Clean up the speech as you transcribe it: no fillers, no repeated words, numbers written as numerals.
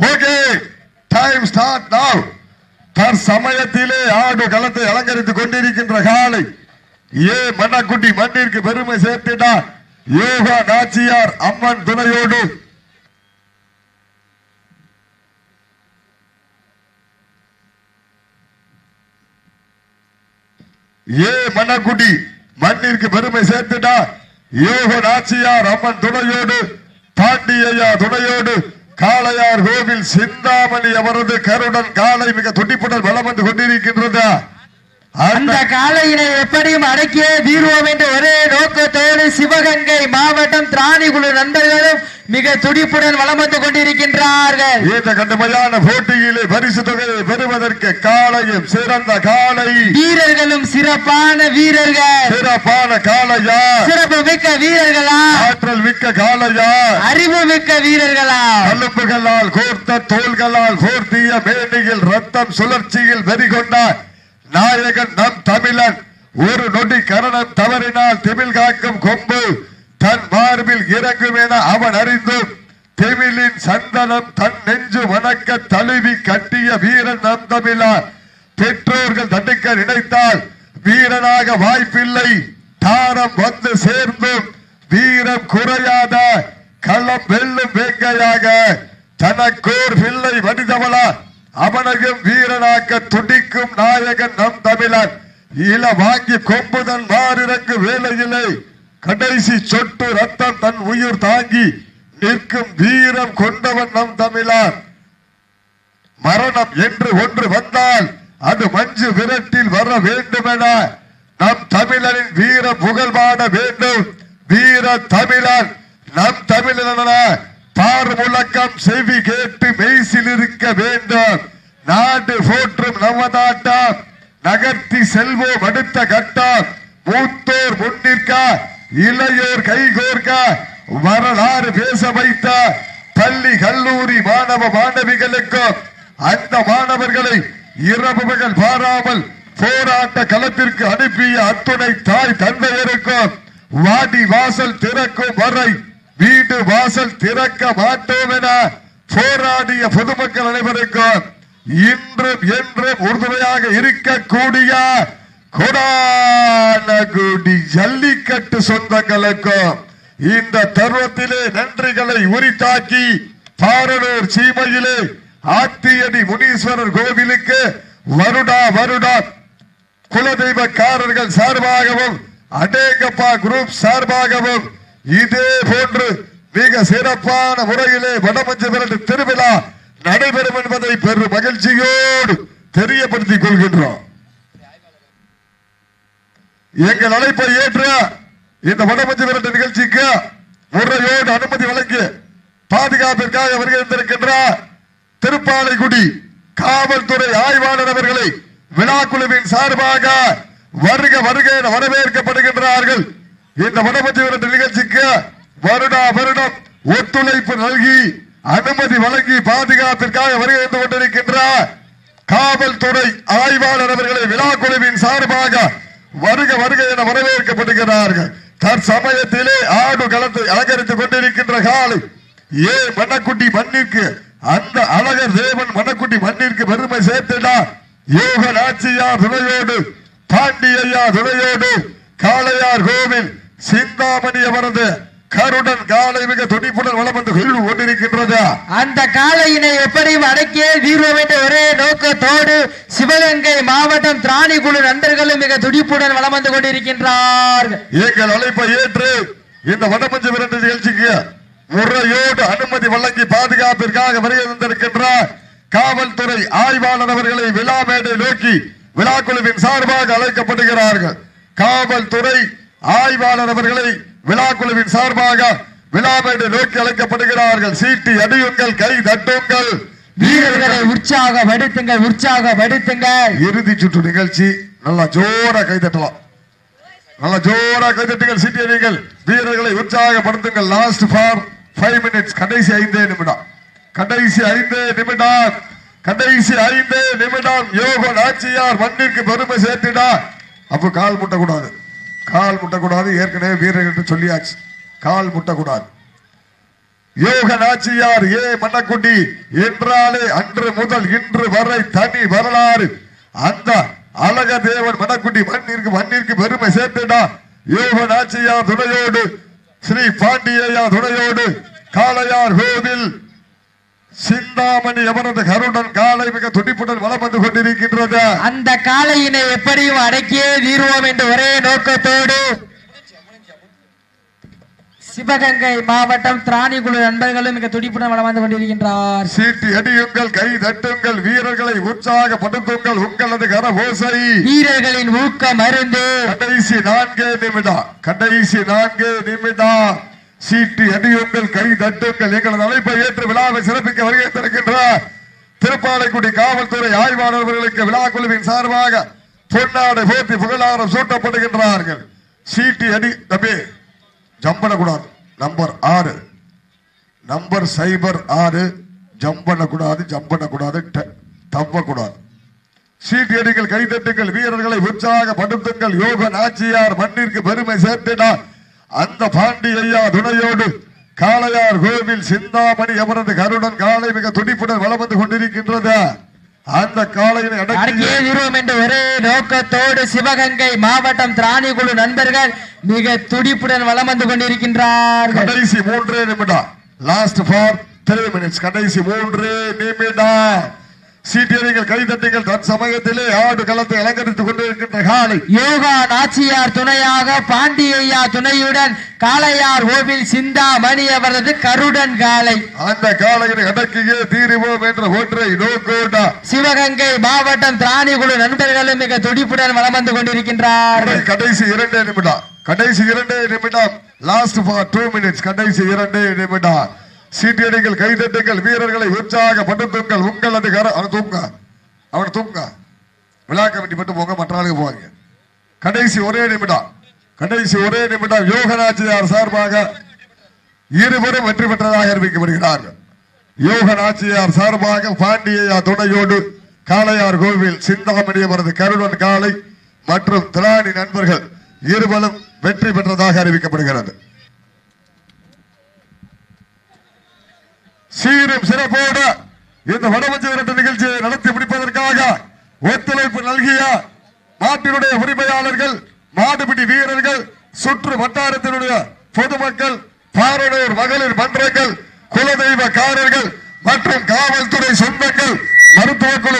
Okay, time start நவ. தற்சமயத்திலே ஆடு களத்தை அலங்கரித்துக் கொண்டிருக்கின்ற காலை ஏ மன்னக்குட்டி மண்ணிற்கு பெருமை சேர்த்தினார். யோகா நாச்சியார் அம்மன் துணையோடு ஏ மன்னக்குட்டி மண்ணிற்கு பெருமை சேர்த்தினார். யோக நாச்சியார் அம்மன் துணையோடு பாண்டியையா துணையோடு காளையார் கோவில் சிந்தாமணி அவரது கருடன் காலை மிக துடிப்புடன் வலம் வந்து கொண்டிருக்கின்றது. அந்த காளையினை எப்படியும் அடக்கிய தீர்வோம் என்று ஒரே நோக்கத்தோடு சிவகங்கை மாவட்டம் திராணிகுழு நண்பர்களும் மிக துடிப்புடன் வலம் வந்து கொண்டிருக்கின்றார்கள். இந்த கடுமையான போட்டியிலே பரிசு தொகையை பெறுவதற்கு காளையும் சிறந்த காளை வீரர்களும் சிறப்பான வீரர்கள். சிறப்பான காளையா, சிறப்பு மிக்க வீரர்களா, ஆற்றல் மிக்க காளையா, அறிவு மிக்க வீரர்களா, கல்லுப்புகளால் கோர்த்த தோள்களால் போர்த்திய மேனியில் ரத்தம் சுழற்சியில் வெறிகொண்டார் நாயகன் நம் தமிழன். ஒரு நொடி கரணம் தவறினால் திமிழ் காக்கும் கொம்பு தன் மார்பில் இறங்கும் என அவன் அறிந்தும் திமிழின் சந்தனம் தன் நெஞ்சு வணக்க தழுவி கட்டிய வீரன் நம் தமிழன். பெற்றோர்கள் தடுக்க நினைத்தால் வீரனாக வாய்ப்பில்லை. தாரம் வந்து சேர்ந்தும் வீரம் குறையாத களம் வெல்லும் வேங்கையாக தனக்கோர் பிள்ளை மனிதவளா அவனையும் வீரனாக்க துடிக்கும் நாயகன் நம் தமிழன். இள வாங்கி கொம்புதன் மாறிறங்கு வேலையில்லை. கடைசி சொட்டு ரத்தம் தன் உயிர் தாங்கி நிற்கும் வீரம் கொண்டவன் நம் தமிழன். மரணம் என்று ஒன்று வந்தால் அது மஞ்சு விரட்டில் வர வேண்டுமென நம் தமிழனின் வீர புகழ் பாட வேண்டும். வீர தமிழன் நம் தமிழன பார் முழக்கம் செவி கேட்டு மெய்சில் இருக்க வேண்டும். நாடு போற்றும் நவதாட்டம் நகர்த்தி செல்வோம் அடுத்த கட்டம். மூத்தோர் முன்னிற்க இளையோர் கைகோர்க்க வரலாறு பேச வைத்த பள்ளி கல்லூரி மாணவ மாணவிகளுக்கும் அந்த மாணவர்களை இரவு பகல் பாராமல் போராட்ட களத்திற்கு அனுப்பிய அத்துணை தாய் தந்தையருக்கும் வாடி வாசல் திறக்கும் வரை வீடு வாசல் திறக்க மாட்டோம் என போராடிய பொதுமக்கள் அனைவருக்கும் இன்றும் என்றும் உறுதுணையாக இருக்கக்கூடிய கொடானகுடி ஜல்லிக்கட்டு சொந்தங்களுக்கும் இந்த தருணத்திலே நன்றிகளை உரித்தாக்கி பாரனூர் சீமையிலே ஆத்தியடி முனீஸ்வரர் கோவிலுக்கு வருடா வருடா குலதெய்வக்காரர்கள் சார்பாகவும் அடேங்கப்பா குரூப் சார்பாகவும் இதே போன்று மிக சிறப்பான முறையிலே வடமஞ்சு விரட்டு திருவிழா நடைபெறும் என்பதை பெரும் மகிழ்ச்சியோடு தெரியப்படுத்திக் கொள்கின்றோம். எங்கள் அழைப்பை ஏற்ற இந்த வடமஞ்சு விரட்டு நிகழ்ச்சிக்கு முறையோடு அனுமதி வழங்கி பாதுகாப்பிற்காக வருகின்ற திருப்பாலைக்குடி காவல்துறை ஆய்வாளர் அவர்களை விழாக்குழுவின் சார்பாக வருக வருக என வரவேற்கப்படுகின்றார்கள். இந்த வடமஞ்சு விரட்டு நிகழ்ச்சிக்கு வருடா வருடம் ஒத்துழைப்பு நல்கி அனுமதி வழங்கி பாதுகாப்பிற்காக வருகை கொண்டிருக்கின்ற காவல்துறை ஆய்வாளர் அவர்களை விழாக்குழுவின் சார்பாக வருக வருக என வரவேற்கப்படுகிறார்கள். தற்சமயத்திலே ஆடு களத்தை அலங்கரித்துக் கொண்டிருக்கின்ற காலை ஏ மன்னக்குட்டி மண்ணிற்கு அந்த அழகர் தேவன் மன்னக்குட்டி மண்ணிற்கு பெருமை சேர்த்தினார். யோக நாச்சியார் துணையோடு பாண்டியையா துணையோடு காளையார் கோவில் சிந்தாமணி அவரது கருடன் காலை மிக துடிப்புடன் வலம் வந்து கொண்டிருக்கின்றது. அந்த காளையினை எப்படியும் அடக்கிய தீர்வோம் என்ற ஒரே நோக்கத்தோடு சிவகங்கை மாவட்டம் திராணிகுழு நண்பர்களும் மிக துடிப்புடன் வலம் வந்து கொண்டிருக்கின்றார்கள். எங்கள் அழைப்பை ஏற்று இந்த வடமஞ்சு விரட்டு நிகழ்ச்சிக்கு முறையோடு அனுமதி வழங்கி பாதுகாப்பிற்காக வருகை தந்திருக்கின்ற காவல்துறை ஆய்வாளர் அவர்களை விழா மேடை நோக்கி விழாக்குழுவின் சார்பாக அழைக்கப்படுகிறார்கள். காவல்துறை ஆய்வாளர் அவர்களை விழாக்குழுவின் சார்பாக விழாமேடை நோக்கி அழைக்கப்படுகிறார்கள். சீட்டி அடியுங்கள், கை தட்டுங்கள், வீரர்களை உற்சாகப்படுத்துங்கள், உற்சாகப்படுத்துங்கள். இறுதி சுற்று நிகழ்ச்சி நல்லா ஜோரா கை தட்டலாம், நல்லா ஜோரா கை தட்டுங்கள், சீட்டி அடியுங்கள், வீரர்களை உற்சாகப்படுத்துங்கள். லாஸ்ட் ஃபார் 5 minutes, கடைசி 5 நிமிடம், கடைசி 5 நிமிடம், கடைசி 5 நிமிடம். யோக நாச்சியார் மண்ணிற்கு பெருமை சேர்த்திடா. அப்ப கால் முட்டக்கூடாது, கால் முட்டக்கூடாது. ஏற்கனவே வீரர்கள் சொல்லியாச்சு, கால் முட்டக்கூடாது. யோக நாச்சியார் ஏ மன்னக்குடி என்றாலே அன்று முதல் இன்று வரை தனி வரலாறு. அந்த அழக தேவன் மன்னக்குடி மண்ணிற்கு பெருமை சேர்த்துடா. யோக நாச்சியார் துணையோடு ஸ்ரீ பாண்டியா துணையோடு காளையார் கோவில் சிந்தாமணி அவரது கருடன் காலை மிக துடிப்புடன் வலம் வந்து கொண்டிருக்கின்றது. அந்த காளையினை எப்படியும் அடக்கியே தீர்வோம் என்ற ஒரே நோக்கத்தோடு சிவகங்கை மாவட்டம் திராணிக்குழு நண்பர்களும் மிக துடிப்புடன் வலம் வந்து கொண்டிருக்கின்றார். சீட்டி அடியுங்கள், கை தட்டுங்கள், வீரர்களை உற்சாகப்படுத்துங்கள், உங்களது கரபோசை வீரர்களின் ஊக்கம் அருந்து. கடைசி 4 நிமிடம், கடைசி 4 நிமிடம். சீட்டி அடியுங்கள், கை தட்டுங்கள், எங்களது அழைப்பை ஏற்று விழாவை சிறப்பிக்க வருகை தருகின்ற திருப்பாலைக்குடி காவல்துறை ஆய்வாளர்களுக்கு விழா குழுவின் சார்பாக பொன்னாடை போற்றி புகழாரம் சூட்டப்படுகின்றார்கள். சீட்டி அடி தம்பி ஜம்பனக்கூடாது. Number 6 number 06 ஜம்பனக்கூடாது, ஜம்பனக்கூடாது, தப்பக்கூடாது. சீட்டி அடிகள், கைதட்டுங்கள், வீரர்களை உற்சாகப்படுத்துங்கள். யோக நாச்சியார் மண்ணிற்கு பெருமை சேர்த்தினார். அந்த பாண்டி ஐயா துணையோடு காளையார் கோவில் சிந்தாமணி அவரது கருடன் காலை மிக துடிப்புடன் வலம் வந்து கொண்டிருக்கின்றது. அந்த காளையினை அடக்கியே தீர்வோம் என்ற ஒரே நோக்கத்தோடு சிவகங்கை மாவட்டம் திராணிக்குழு நண்பர்கள் மிக துடிப்புடன் வலம் வந்து கொண்டிருக்கின்றார்கள். கடைசி 3 நிமிடம், லாஸ்ட் ஃபார் 3 மினிட்ஸ். கடைசி 3 நிமிடம். சீட்டியர்கள், கைதட்டுங்கள். தன் சமயத்திலே ஆடு களத்தை அலங்கரித்துக் கொண்டிருக்கின்ற காலை யோகா நாச்சியார் துணையாக பாண்டியா துணையுடன் காளையார் கோவில் சிந்தாமணி அவரது கருடன் காலை. அந்த காளையினை அடக்கியே தீருவோம் என்ற ஒன்றை நோக்கோட்டா சிவகங்கை மாவட்டம் திராணிக்குழு நண்பர்களும் மிக துடிப்புடன் வலம் வந்து கொண்டிருக்கின்றார்கள். கடைசி 2 நிமிடம், கடைசி 2 நிமிடம், லாஸ்ட் ஃபார் 2 மினிட்ஸ். கடைசி 2 நிமிடம். சீட்டியடிகள், கைதட்டுங்கள், வீரர்களை உற்சாகப்படுத்துங்கள், உங்களது அவன் தூங்க விழா கமிட்டி மட்டும் போங்க, மற்ற ஆளுக்கு போவாங்க. கடைசி 1 நிமிடம், கடைசி 1 நிமிடம். யோகநாச்சியார் சார்பாக இருவரும் வெற்றி பெற்றதாக அறிவிக்கப்படுகிறார்கள். யோகநாச்சியார் சார்பாக பாண்டியா துணையோடு காளையார் கோவில் சிந்தாமணி அவரது கருடன் காலை மற்றும் திராணி நண்பர்கள் இருவரும் வெற்றி பெற்றதாக அறிவிக்கப்படுகிறது. சீரும் சிறப்போடு இந்த வடமஞ்சு விரட்டு நிகழ்ச்சியை நடத்தி முடிப்பதற்காக ஒத்துழைப்பு நல்கிய நாட்டினுடைய உரிமையாளர்கள், மாடுபிடி வீரர்கள், சுற்று வட்டாரத்தினுடைய பொதுமக்கள், பாரனூர் மகளிர் மன்றங்கள், குலதெய்வக்காரர்கள் மற்றும் காவல்துறை சொந்தங்கள், மருத்துவ குழு